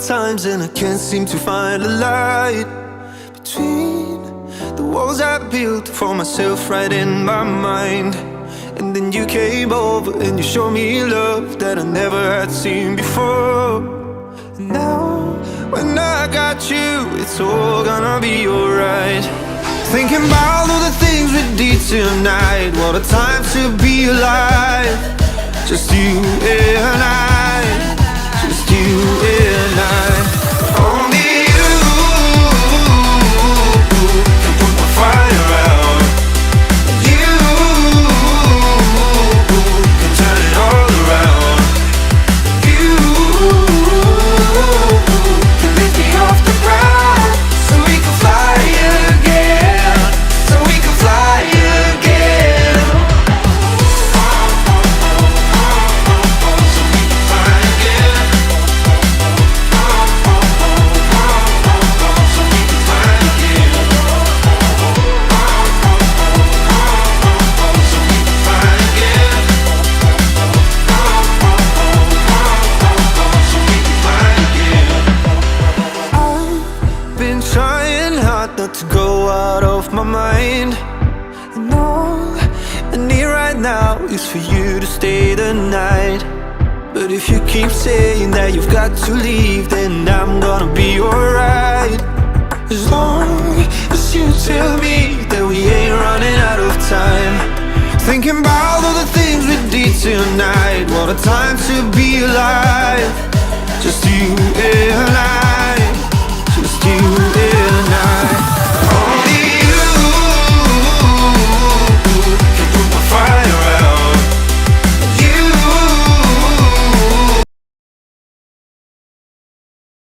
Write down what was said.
times and I can't seem to find a light between the walls I built for myself right in my mind. And then you came over and you showed me love that I never had seen before. And now, when I got you, it's all gonna be alright. Thinking about all the things we did tonight. What a time to be alive. Just you and I. Just you and I. Only you can put my fire out. You can turn it all around. You can lift me off the ground so we can fly again. So we can fly again. So we can fly again. So we can fly again. So we can fly again. So we can fly again. I've been trying hard not to go out of my mind. And all I need right now is for you to stay the night. But if you keep saying that you've got to leave, then I'm gonna be alright. As long as you tell me that we ain't running out of time. Thinking about all the things we did tonight. What a time to be alive. Just you and I.